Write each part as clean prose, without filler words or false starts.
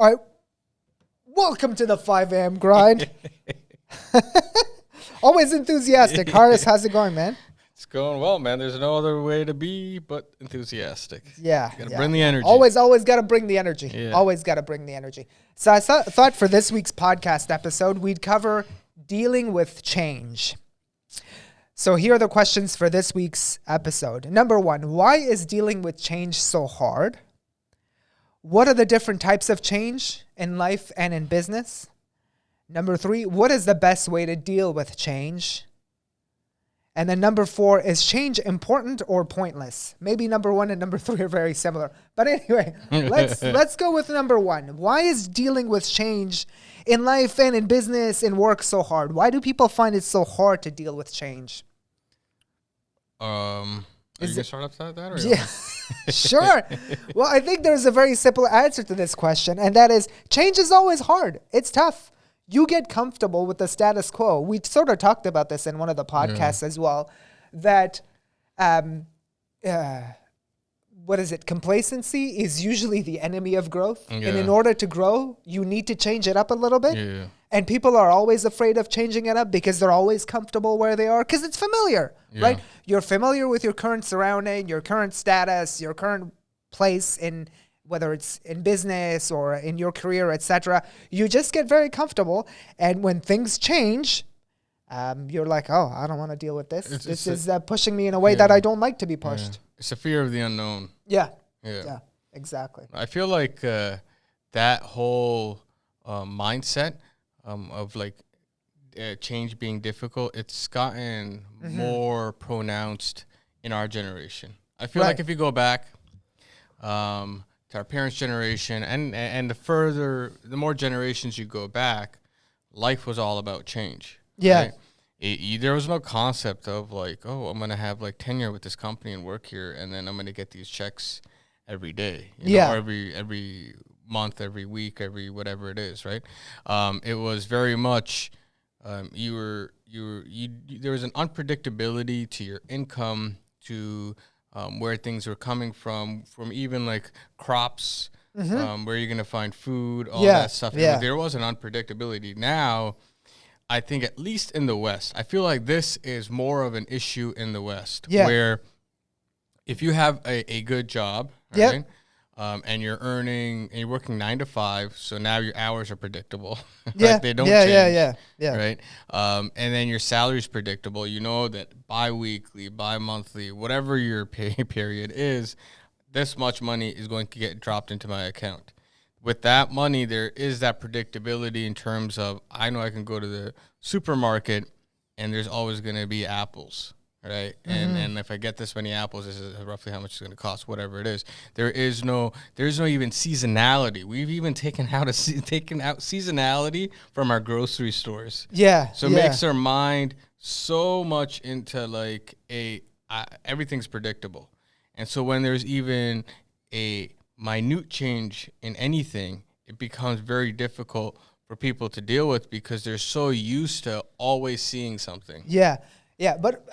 All right. Welcome to the 5 a.m. grind. Always enthusiastic. Harris, how's it going, man? It's going well, man. There's no other way to be but enthusiastic. Yeah. Gotta bring the energy. Always got to bring the energy. Yeah. Always got to bring the energy. So I thought for this week's podcast episode, we'd cover dealing with change. So here are the questions for this week's episode. Number 1, why is dealing with change so hard? What are the different types of change in life and in business? Number 3, what is the best way to deal with change? And then number 4, is change important or pointless? Maybe number 1 and number 3 are very similar. But anyway, let's go with number 1. Why is dealing with change in life and in business and work so hard? Why do people find it so hard to deal with change? Are you going to start off that? Or Yeah, sure. Well, I think there's a very simple answer to this question, and that is change is always hard. It's tough. You get comfortable with the status quo. We sort of talked about this in one of the podcasts as well, that complacency is usually the enemy of growth. Yeah. And in order to grow, you need to change it up a little bit. Yeah. And people are always afraid of changing it up because they're always comfortable where they are because it's familiar, right? You're familiar with your current surrounding, your current status, your current place in whether it's in business or in your career, etc. You just get very comfortable. And when things change, you're like, oh, I don't want to deal with this. This is pushing me in a way that I don't like to be pushed. Yeah. It's a fear of the unknown. Yeah, exactly. I feel like that whole mindset of like change being difficult, it's gotten more pronounced in our generation. I feel like if you go back to our parents' generation and the more generations you go back, life was all about change. Yeah. Right? There was no concept of like, oh, I'm going to have like tenure with this company and work here, and then I'm going to get these checks every day, or every month, every week, every whatever it is, right? It was very much there was an unpredictability to your income, to where things were coming from even like crops, where you're going to find food, all that stuff. Yeah. There was an unpredictability. Now, I think at least in the West, I feel like this is more of an issue in the West, where if you have a good job, right, and you're working 9 to 5, so now your hours are predictable. Right? They don't change. Right. And then your salary is predictable. You know that bi-weekly, bi-monthly, whatever your pay period is, this much money is going to get dropped into my account. With that money, there is that predictability in terms of I know I can go to the supermarket and there's always going to be apples, right? And if I get this many apples, this is roughly how much it's going to cost, whatever it is. There's no even seasonality. We've even taken out seasonality from our grocery stores. Yeah. So it makes our mind so much into like everything's predictable. And so when there's even a minute change in anything, it becomes very difficult for people to deal with because they're so used to always seeing something. Yeah. But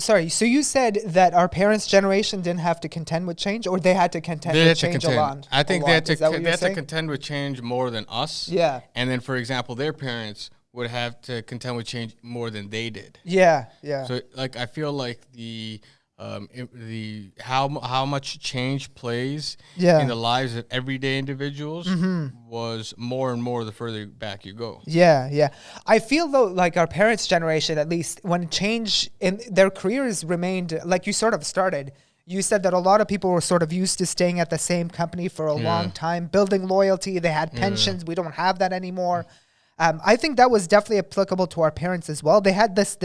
sorry. So you said that our parents' generation didn't have to contend with change, or they had to contend with change a lot. I think they had to contend with change more than us. Yeah. And then, for example, their parents would have to contend with change more than they did. Yeah. So, like, I feel like how much change plays in the lives of everyday individuals was more and more the further back you go. Yeah. I feel though like our parents' generation, at least, when change in their careers remained like you sort of started. You said that a lot of people were sort of used to staying at the same company for a long time, building loyalty. They had pensions. We don't have that anymore. I think that was definitely applicable to our parents as well. They had this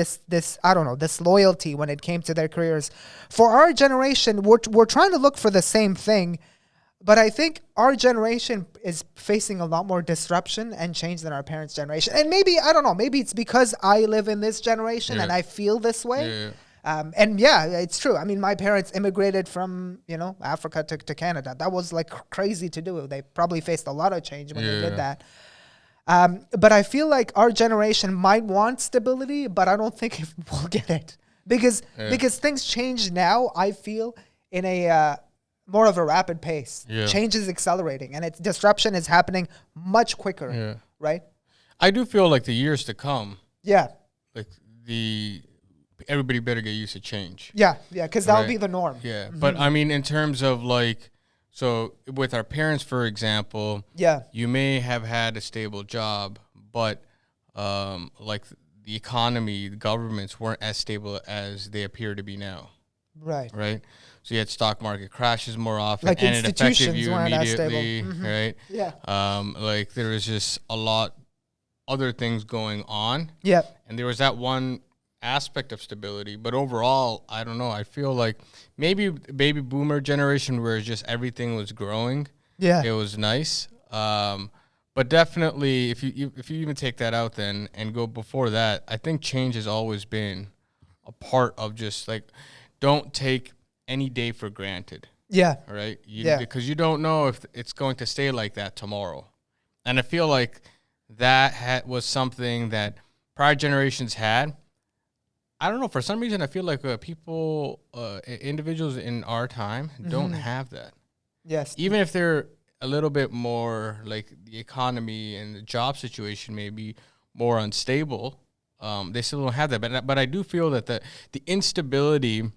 I don't know, this loyalty when it came to their careers. For our generation, we're trying to look for the same thing, but I think our generation is facing a lot more disruption and change than our parents' generation. And maybe, I don't know, maybe it's because I live in this generation and I feel this way. And it's true. I mean, my parents immigrated from, Africa to Canada. That was like crazy to do. They probably faced a lot of change when they did that. But I feel like our generation might want stability, but I don't think we'll get it because things change now. I feel in a more of a rapid pace. Yeah. Change is accelerating, and disruption is happening much quicker. Yeah. Right? I do feel like the years to come, Yeah. like everybody better get used to change. Yeah. Yeah. Because that'll Right. be the norm. Yeah. But I mean, in terms of like, so with our parents, for example, Yeah. you may have had a stable job, but like the economy, the governments weren't as stable as they appear to be now. Right. Right. So you had stock market crashes more often, Like and it affected institutions you weren't as stable. immediately, right? Yeah. Like there was just a lot other things going on, Yeah. and there was that one aspect of stability. But overall, I don't know. I feel like maybe baby boomer generation where just everything was growing. Yeah. It was nice. But definitely, if you even take that out then and go before that, I think change has always been a part of just like, don't take any day for granted. Yeah. All right. Yeah. Because you don't know if it's going to stay like that tomorrow. And I feel like that was something that prior generations had. I don't know. For some reason, I feel like individuals in our time don't have that. Yes. Even if they're a little bit more like the economy and the job situation may be more unstable, they still don't have that. But I do feel that the instability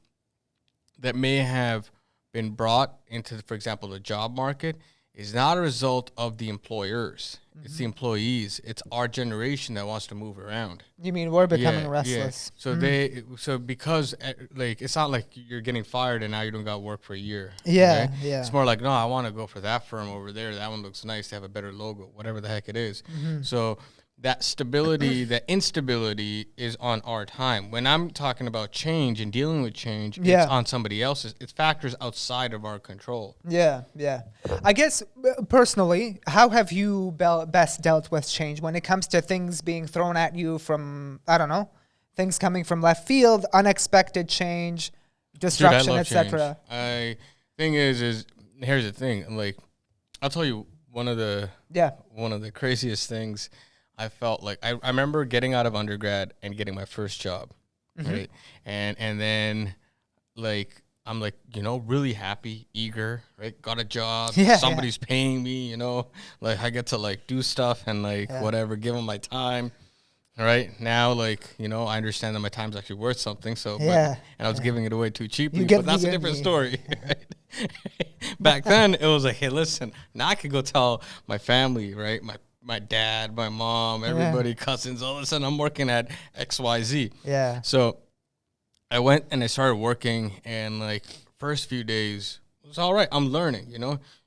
that may have been brought into, for example, the job market is not a result of the employers. It's the employees. It's our generation that wants to move around. You mean we're becoming restless? Yeah. So because like it's not like you're getting fired and now you don't got work for a year. Yeah, okay? yeah. It's more like, no, I want to go for that firm over there. That one looks nice. They have a better logo, whatever the heck it is. So that stability, that instability is on our time. When I'm talking about change and dealing with change, it's on somebody else's. It's factors outside of our control. Yeah, yeah. I guess personally, how have you best dealt with change when it comes to things being thrown at you from, I don't know, things coming from left field, unexpected change, disruption, etc.? Thing is here's the thing. Like, I'll tell you one of the craziest things. I felt like I remember getting out of undergrad and getting my first job, right? And then like I'm like, really happy, eager, right? Got a job, somebody's paying me, like I get to like do stuff and like whatever, give them my time. All right. Now, like, I understand that my time's actually worth something. So, and I was giving it away too cheaply, but that's a different story. Right? Back then it was like, hey, listen, now I could go tell my family, right? My dad, my mom, everybody, cousins, all of a sudden I'm working at XYZ. Yeah. So I went and I started working, and like first few days it was all right. I'm learning,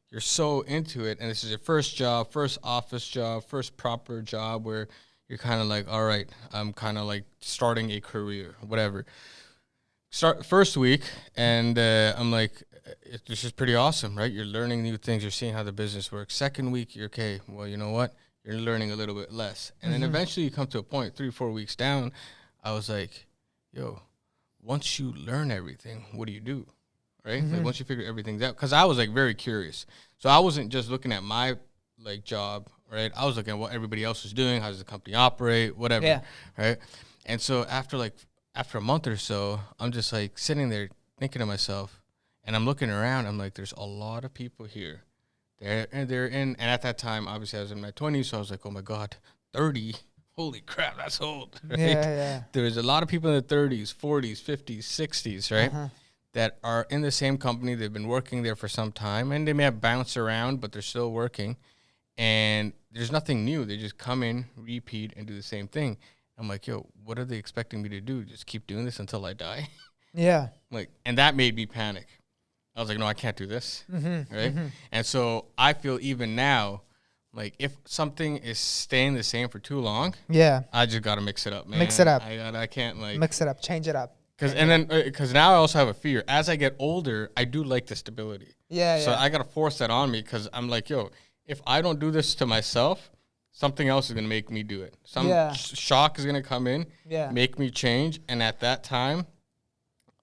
you're so into it. And this is your first job, first office job, first proper job where you're kind of like, all right, I'm kind of like starting a career, whatever. Start first week, and I'm like, this is pretty awesome, right? You're learning new things. You're seeing how the business works. Second week, you're okay. Well, you know what? You're learning a little bit less. And then eventually you come to a point, 3-4 weeks down, I was like, yo, once you learn everything, what do you do? Right? Like once you figure everything out. Because I was like very curious. So I wasn't just looking at my like job, right? I was looking at what everybody else was doing. How does the company operate? Whatever. Yeah. Right? And so after a month or so, I'm just like sitting there thinking to myself, and I'm looking around, I'm like, there's a lot of people here. And at that time, obviously I was in my 20s, so I was like, oh my God, 30? Holy crap, that's old. Right? Yeah. There's a lot of people in the 30s, 40s, 50s, 60s, right? That are in the same company. They've been working there for some time, and they may have bounced around, but they're still working. And there's nothing new. They just come in, repeat, and do the same thing. I'm like, yo, what are they expecting me to do? Just keep doing this until I die? Yeah. And that made me panic. I was like, no, I can't do this, right? And so I feel even now, like if something is staying the same for too long, I just got to mix it up, man. Mix it up. I can't like... Mix it up, change it up. Because now I also have a fear. As I get older, I do like the stability. So I got to force that on me because I'm like, yo, if I don't do this to myself, something else is going to make me do it. Some shock is going to come in, make me change. And at that time,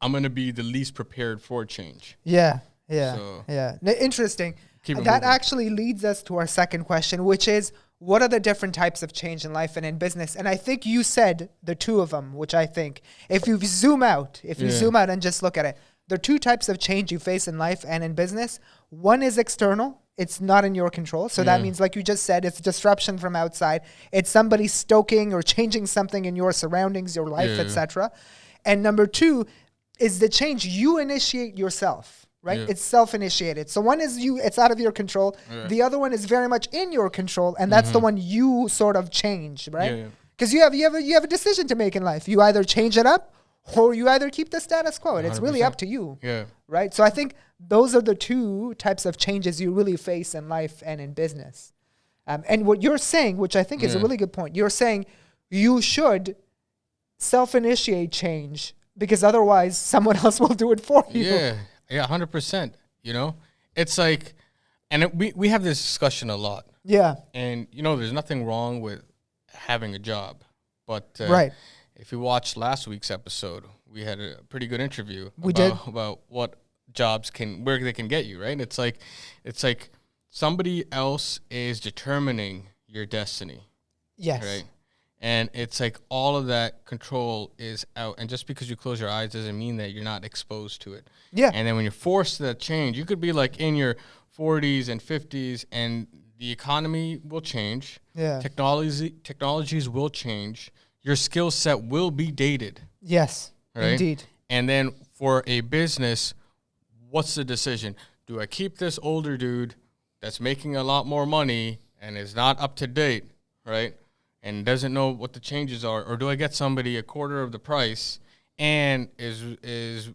I'm going to be the least prepared for change. Interesting. That actually leads us to our second question, which is, what are the different types of change in life and in business? And I think you said the two of them, which I think, if you zoom out and just look at it, there are two types of change you face in life and in business. One is external. It's not in your control. So that means, like you just said, it's disruption from outside. It's somebody stoking or changing something in your surroundings, your life, etc. And number two is the change you initiate yourself, right? It's self-initiated. So one is it's out of your control. The other one is very much in your control, and that's the one you sort of change, right? Because you have a decision to make in life. You either change it up, or you either keep the status quo, and it's really up to you. Right? So I think those are the two types of changes you really face in life and in business. And what you're saying, which I think is a really good point, you're saying you should self-initiate change because otherwise someone else will do it for you. Yeah, 100%. You know, it's like, and we have this discussion a lot. Yeah. And, you know, there's nothing wrong with having a job. But if you watched last week's episode, we had a pretty good interview about what jobs where they can get you, right? It's like somebody else is determining your destiny. Yes. Right? And it's like all of that control is out. And just because you close your eyes doesn't mean that you're not exposed to it. Yeah. And then when you're forced to that change, you could be like in your 40s and 50s and the economy will change. Yeah. Technologies will change. Your skill set will be dated. Yes, right? Indeed. And then for a business, what's the decision? Do I keep this older dude that's making a lot more money and is not up to date, right? And doesn't know what the changes are, or do I get somebody a quarter of the price and is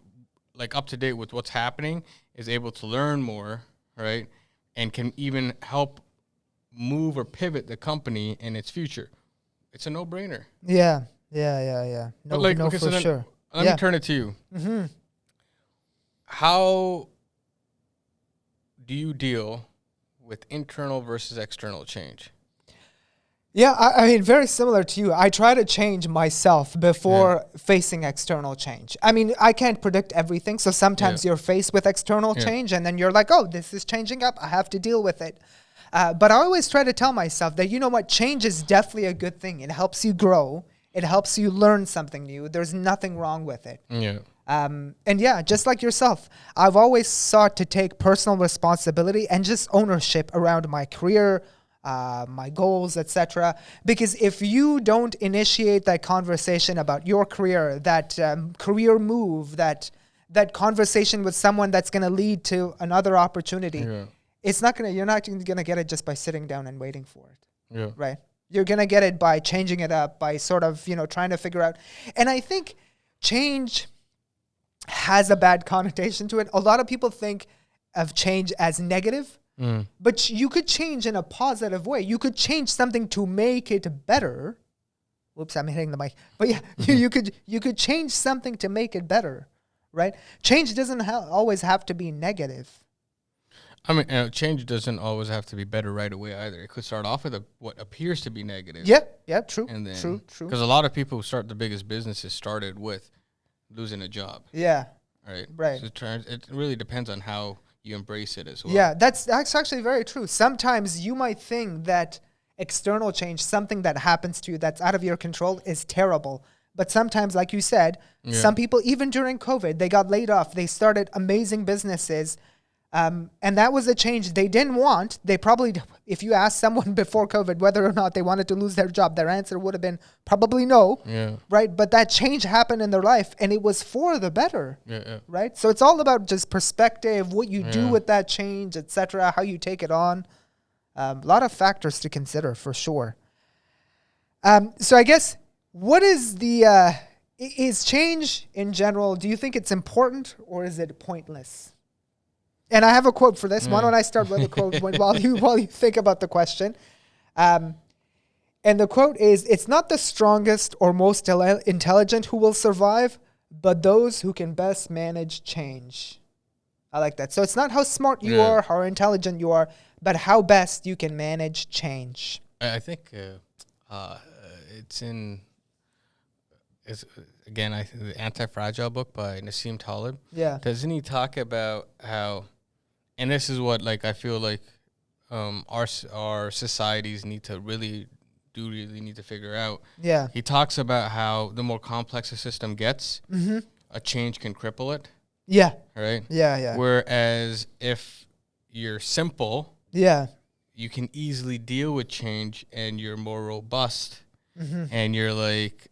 like up to date with what's happening, is able to learn more, right? And can even help move or pivot the company in its future. It's a no-brainer. Yeah. No, okay, for sure. Let me turn it to you. Mm-hmm. How do you deal with internal versus external change? Yeah, I mean, very similar to you. I try to change myself before facing external change. I mean, I can't predict everything. So sometimes you're faced with external change and then you're like, oh, this is changing up. I have to deal with it. But I always try to tell myself that, you know what, change is definitely a good thing. It helps you grow. It helps you learn something new. There's nothing wrong with it. Yeah. And yeah, just like yourself, I've always sought to take personal responsibility and just ownership around my career, my goals, etc. Because if you don't initiate that conversation about your career, that career move, that conversation with someone that's going to lead to another opportunity, you're not gonna get it just by sitting down and waiting for it. Yeah. Right. You're gonna get it by changing it up, by sort of, trying to figure out. And I think change has a bad connotation to it. A lot of people think of change as negative. But you could change in a positive way. You could change something to make it better. Whoops, I'm hitting the mic. But yeah, you could change something to make it better, right? Change doesn't always have to be negative. I mean, change doesn't always have to be better right away either. It could start off with what appears to be negative. Yeah, true. And then, true. Because a lot of people who start the biggest businesses started with losing a job. Yeah. Right. So it really depends on how you embrace it as well. Yeah, that's actually very true. Sometimes you might think that external change, something that happens to you that's out of your control, is terrible. But sometimes, like you said, some people, even during COVID, they got laid off. They started amazing businesses. And that was a change they didn't want. They probably, if you asked someone before COVID whether or not they wanted to lose their job, their answer would have been probably no. Yeah. Right? But that change happened in their life and it was for the better. Right? So it's all about just perspective, what you do with that change, etc., how you take it on. A lot of factors to consider for sure. So I guess, what is is change in general, do you think it's important or is it pointless? And I have a quote for this. Why don't I start with a quote while you think about the question? And the quote is, "It's not the strongest or most intelligent who will survive, but those who can best manage change." I like that. So it's not how smart you are, how intelligent you are, but how best you can manage change. I think again, the Anti-Fragile book by Nassim Taleb. Yeah. Doesn't he talk about how, and this is what I feel like our societies need to really need to figure out. Yeah. He talks about how the more complex a system gets, a change can cripple it. Yeah. Right? Yeah. Whereas if you're simple, yeah, you can easily deal with change and you're more robust mm-hmm. and you're like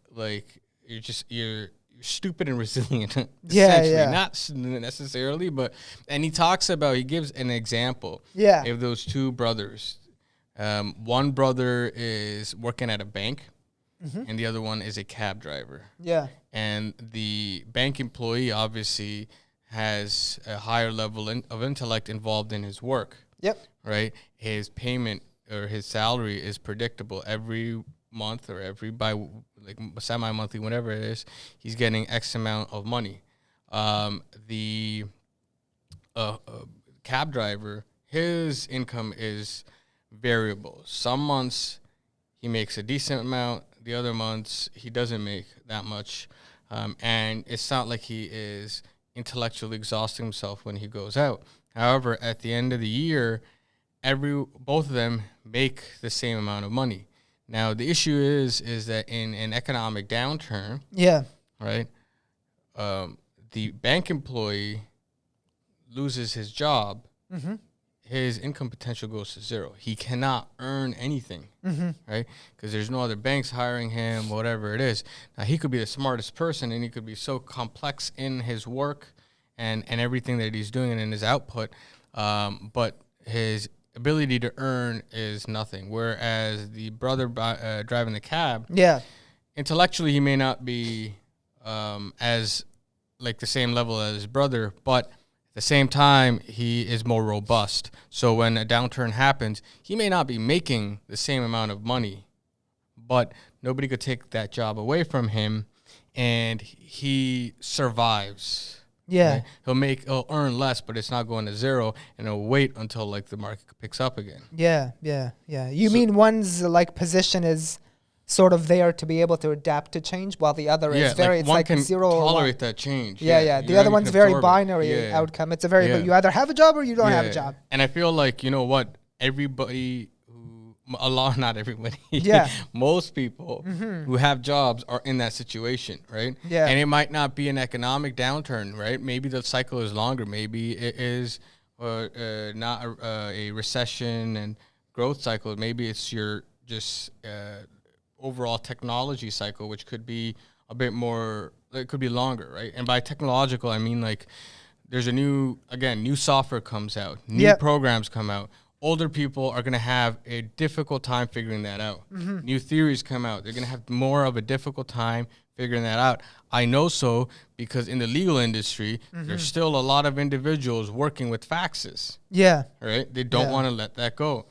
you're stupid and resilient. Yeah, essentially. yeah. Not necessarily, but and he gives an example Yeah. of those two brothers. One brother is working at a bank, mm-hmm. and the other one is a cab driver. Yeah. And the bank employee obviously has a higher level of intellect involved in his work. Yep. Right? His payment or his salary is predictable every month or semi-monthly, whatever it is. He's getting X amount of money. The cab driver, his income is variable. Some months he makes a decent amount. The other months he doesn't make that much. And it's not like he is intellectually exhausting himself when he goes out. However, at the end of the year, both of them make the same amount of money. Now, the issue is that in an economic downturn, yeah, right, the bank employee loses his job, mm-hmm. his income potential goes to zero. He cannot earn anything, mm-hmm. right, because there's no other banks hiring him, whatever it is. Now, he could be the smartest person, and he could be so complex in his work and everything that he's doing and in his output, but his ability to earn is nothing. Whereas the brother driving the cab, yeah, intellectually he may not be as like the same level as his brother, but at the same time he is more robust. So when a downturn happens, he may not be making the same amount of money, but nobody could take that job away from him, and he survives. Yeah. Right? He'll earn less, but it's not going to zero, and he'll wait until like the market picks up again. Yeah. You mean one's like position is sort of there to be able to adapt to change, while the other is very, it's one like can zero or one. tolerate that change. Yeah. The other one's very binary outcome. It's a very, you either have a job or you don't have a job. And I feel like, you know what, everybody not everybody. Yeah. Most people who have jobs are in that situation, right? Yeah. And it might not be an economic downturn, right? Maybe the cycle is longer. Maybe it is not a recession and growth cycle. Maybe it's your just overall technology cycle, which could be a bit more, it could be longer, right? And by technological, I mean like there's new software comes out, new programs come out. Older people are going to have a difficult time figuring that out. Mm-hmm. New theories come out. They're going to have more of a difficult time figuring that out. I know so because in the legal industry, there's still a lot of individuals working with faxes. Yeah. Right? They don't want to let that go.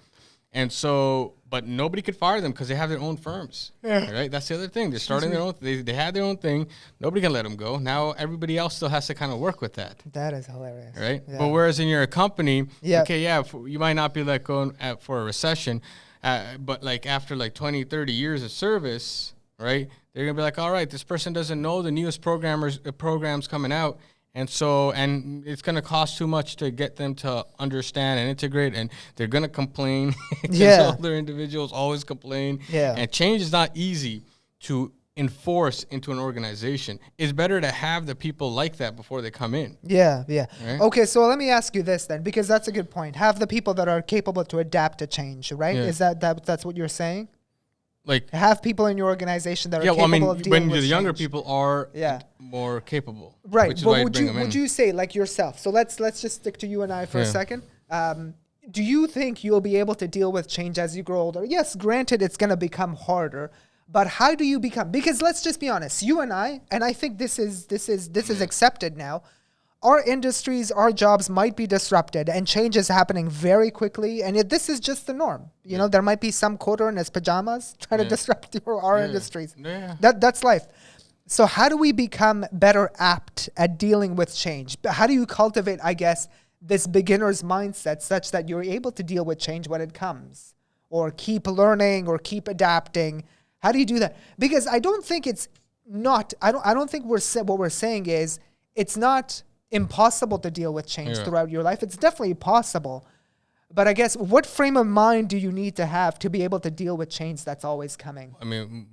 And so, but nobody could fire them because they have their own firms. Yeah. Right? That's the other thing. They're starting their own, they had their own thing. Nobody can let them go. Now everybody else still has to kind of work with that. That is hilarious. Right? Yeah. But whereas in your company, you might not be let go for a recession, but like after like 20, 30 years of service, right? They're going to be like, all right, this person doesn't know the newest programs coming out. And so, and it's going to cost too much to get them to understand and integrate, and they're going to complain. Other individuals always complain. Yeah. And change is not easy to enforce into an organization. It's better to have the people like that before they come in. Yeah. Right? Okay, so let me ask you this then, because that's a good point. Have the people that are capable to adapt to change, right? Yeah. Is that's what you're saying? Like have people in your organization that are capable of dealing with when the younger change. People are more capable. Right. Which is but would you say like yourself? So let's just stick to you and I for a second. Do you think you'll be able to deal with change as you grow older? Yes, granted it's going to become harder, but how do you become, because let's just be honest, you and I think this is accepted now. Our industries, our jobs might be disrupted, and change is happening very quickly. And this is just the norm. You know, there might be some quota in his pajamas trying to disrupt our industries. Yeah. That's life. So how do we become better apt at dealing with change? How do you cultivate, I guess, this beginner's mindset such that you're able to deal with change when it comes, or keep learning or keep adapting? How do you do that? Because I don't think it's not. I don't think what we're saying is it's not impossible to deal with change throughout your life. It's definitely possible. But I guess what frame of mind do you need to have to be able to deal with change that's always coming? I mean,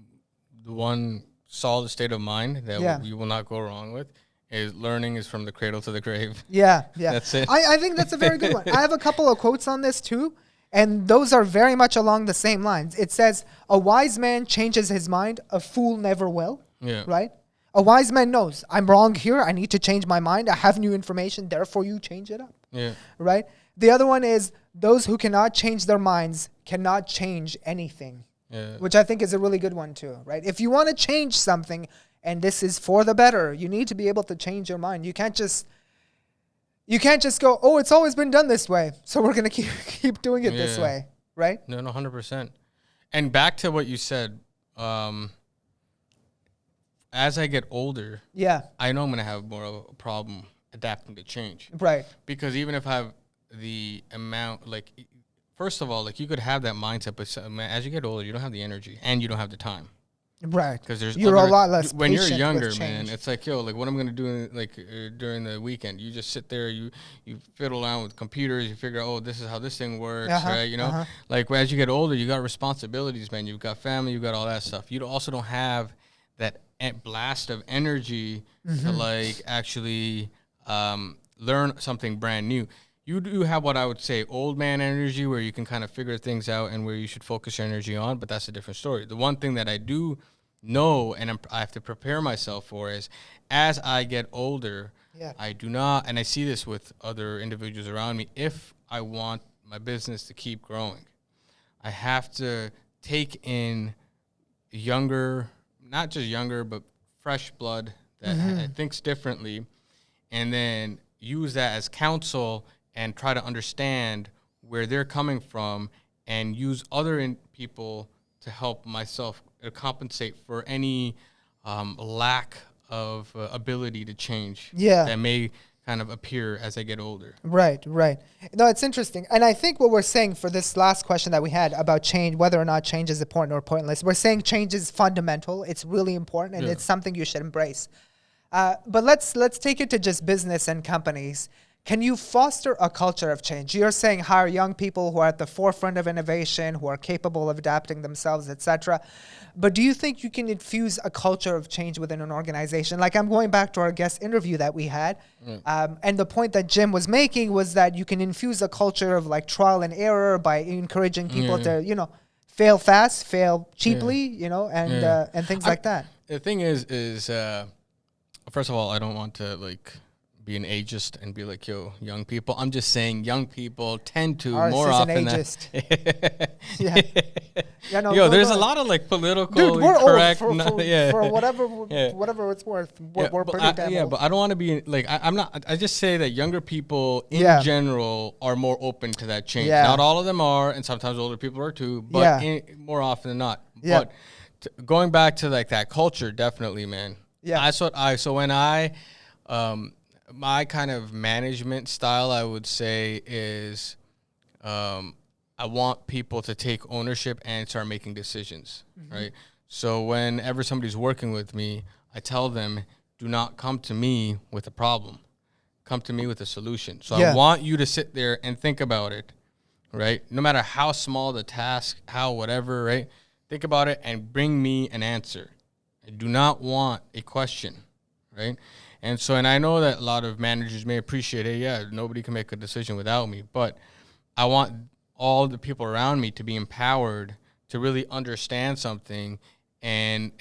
the one solid state of mind that you will not go wrong with is learning is from the cradle to the grave. Yeah. That's it. I think that's a very good one. I have a couple of quotes on this too, and those are very much along the same lines. It says, "A wise man changes his mind, a fool never will." Yeah. Right? A wise man knows, I'm wrong here, I need to change my mind, I have new information, therefore you change it up. Yeah. Right? The other one is, those who cannot change their minds cannot change anything. Yeah. Which I think is a really good one too, right? If you want to change something and this is for the better, you need to be able to change your mind. You can't just go, "Oh, it's always been done this way, so we're going to keep doing it this way," right? No, 100%. And back to what you said, as I get older, I know I'm going to have more of a problem adapting to change. Right. Because even if I have the amount, like, first of all, like, you could have that mindset, but as you get older, you don't have the energy and you don't have the time. Right. Because you're a lot less when you're patient younger, with man. change. It's like, yo, like, what am I gonna do during the weekend? You just sit there, you fiddle around with computers, you figure out, oh, this is how this thing works, right? You know, like, as you get older, you got responsibilities, man. You've got family, you've got all that stuff. You also don't have that blast of energy to like actually learn something brand new. You do have what I would say old man energy, where you can kind of figure things out and where you should focus your energy on, but that's a different story. The one thing that I do know and I have to prepare myself for is, as I get older, I do not, and I see this with other individuals around me, if I want my business to keep growing, I have to take in younger, not just younger, but fresh blood that thinks differently, and then use that as counsel and try to understand where they're coming from and use other people to help myself compensate for any lack of ability to change that may kind of appear as I get older. Right. No, it's interesting. And I think what we're saying for this last question that we had about change, whether or not change is important or pointless, we're saying change is fundamental. It's really important, and it's something you should embrace. But let's take it to just business and companies. Can you foster a culture of change? You're saying hire young people who are at the forefront of innovation, who are capable of adapting themselves, etc. But do you think you can infuse a culture of change within an organization? Like, I'm going back to our guest interview that we had. And the point that Jim was making was that you can infuse a culture of like trial and error by encouraging people to, you know, fail fast, fail cheaply, you know, and things like that. The thing is first of all, I don't want to like be an ageist and be like, yo, young people. I'm just saying young people tend to more often than yo, there's a lot of like political correct for whatever it's worth. We're pretty damn old. But I don't want to be like I'm not. I just say that younger people in general are more open to that change. Not all of them are, and sometimes older people are too, but more often than not. But going back to like that culture, definitely, man. That's what so when my kind of management style, I would say, is I want people to take ownership and start making decisions, right? So whenever somebody's working with me, I tell them, do not come to me with a problem. Come to me with a solution. So I want you to sit there and think about it, right? No matter how small the task, how whatever, right? Think about it and bring me an answer. I do not want a question, right? And so, and I know that a lot of managers may appreciate it. Yeah, nobody can make a decision without me. But I want all the people around me to be empowered to really understand something and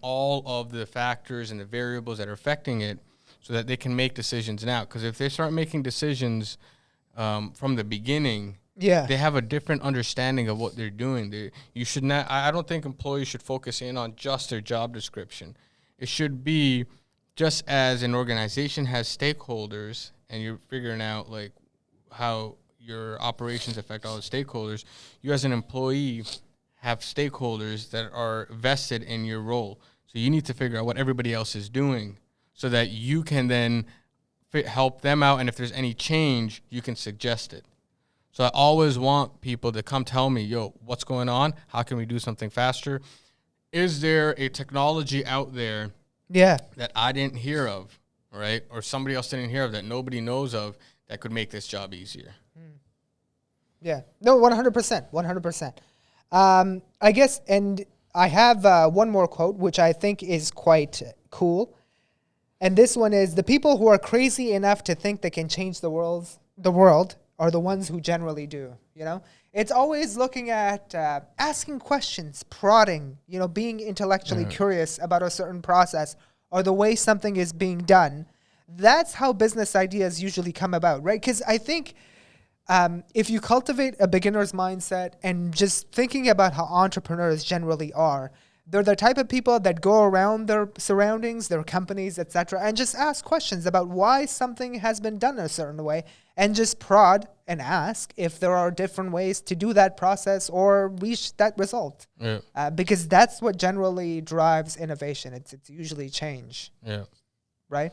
all of the factors and the variables that are affecting it so that they can make decisions now. Because if they start making decisions from the beginning, they have a different understanding of what they're doing. You should not. I don't think employees should focus in on just their job description. It should be, just as an organization has stakeholders and you're figuring out like how your operations affect all the stakeholders, you as an employee have stakeholders that are vested in your role. So you need to figure out what everybody else is doing so that you can then help them out. And if there's any change, you can suggest it. So I always want people to come tell me, yo, what's going on? How can we do something faster? Is there a technology out there that I didn't hear of, right? Or somebody else didn't hear of that nobody knows of that could make this job easier? Yeah. No, 100%. 100%. I guess, and I have one more quote, which I think is quite cool. And this one is the people who are crazy enough to think they can change the world are the ones who generally do, you know? It's always looking at asking questions, prodding, you know, being intellectually curious about a certain process or the way something is being done. That's how business ideas usually come about, right? Because I think if you cultivate a beginner's mindset and just thinking about how entrepreneurs generally are, they're the type of people that go around their surroundings, their companies, etc., and just ask questions about why something has been done a certain way, and just prod and ask if there are different ways to do that process or reach that result. Yeah. Because that's what generally drives innovation. It's usually change. Yeah. Right?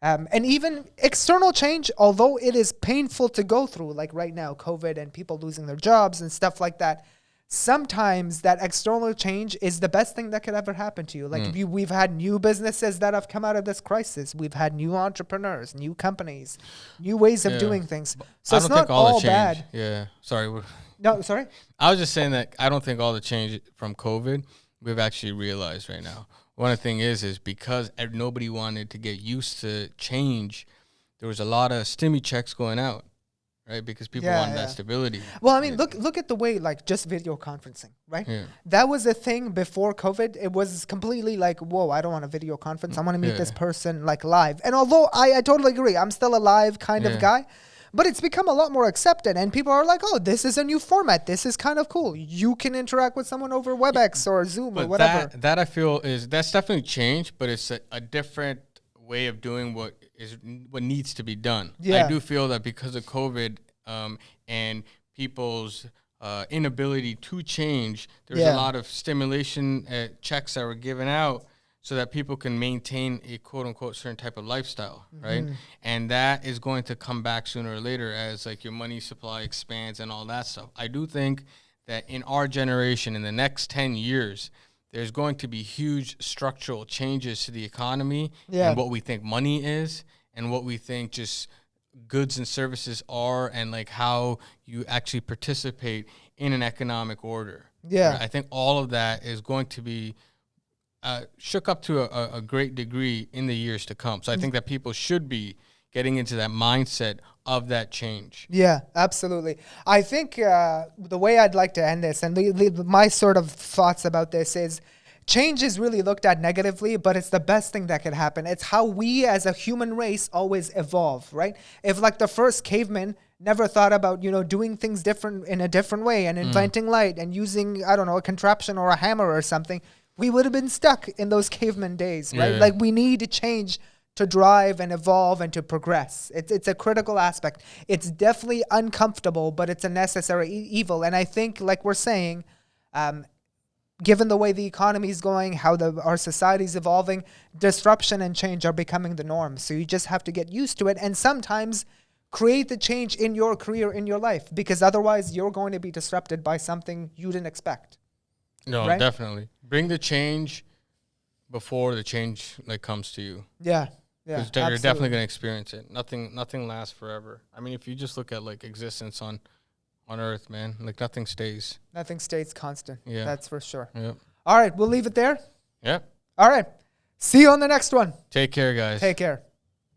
And even external change, although it is painful to go through, like right now, COVID and people losing their jobs and stuff like that, sometimes that external change is the best thing that could ever happen to you. Like we've had new businesses that have come out of this crisis. We've had new entrepreneurs, new companies, new ways of doing things. So it's not all bad. Yeah. Sorry. No, sorry? I was just saying that I don't think all the change from COVID we've actually realized right now. One of the things is because nobody wanted to get used to change, there was a lot of stimmy checks going out. Right, because people want that stability. Well, I mean, look at the way, like, just video conferencing, right? Yeah. That was a thing before COVID. It was completely like, whoa, I don't want a video conference. I want to meet this person, like, live. And although I totally agree, I'm still a live kind of guy, but it's become a lot more accepted. And people are like, oh, this is a new format. This is kind of cool. You can interact with someone over WebEx or Zoom or whatever. That I feel that's definitely changed, but it's a different way of doing what needs to be done. Yeah. I do feel that because of COVID and people's inability to change, there's a lot of stimulation checks that were given out so that people can maintain a quote-unquote certain type of lifestyle, right? And that is going to come back sooner or later as like your money supply expands and all that stuff. I do think that in our generation, in the next 10 years, there's going to be huge structural changes to the economy and what we think money is and what we think just goods and services are and like how you actually participate in an economic order. Yeah. Right? I think all of that is going to be shook up to a great degree in the years to come. So I think that people should be getting into that mindset of that change. Yeah, absolutely. I think the way I'd like to end this and my sort of thoughts about this is change is really looked at negatively, but it's the best thing that could happen. It's how we as a human race always evolve, right? If like the first cavemen never thought about, you know, doing things different in a different way and inventing light and using, I don't know, a contraption or a hammer or something, we would have been stuck in those caveman days, right? Yeah. Like we need to change to drive and evolve and to progress. It's a critical aspect. It's definitely uncomfortable, but it's a necessary evil. And I think, like we're saying, given the way the economy is going, how our society is evolving, disruption and change are becoming the norm. So you just have to get used to it and sometimes create the change in your career, in your life, because otherwise you're going to be disrupted by something you didn't expect. No, right? Definitely. Bring the change before the change like comes to you. Yeah. Yeah, because you're definitely going to experience it. Nothing lasts forever. I mean, if you just look at like existence on Earth, man, like nothing stays. Nothing stays constant. Yeah, that's for sure. Yep. All right, we'll leave it there. Yep. All right. See you on the next one. Take care, guys. Take care.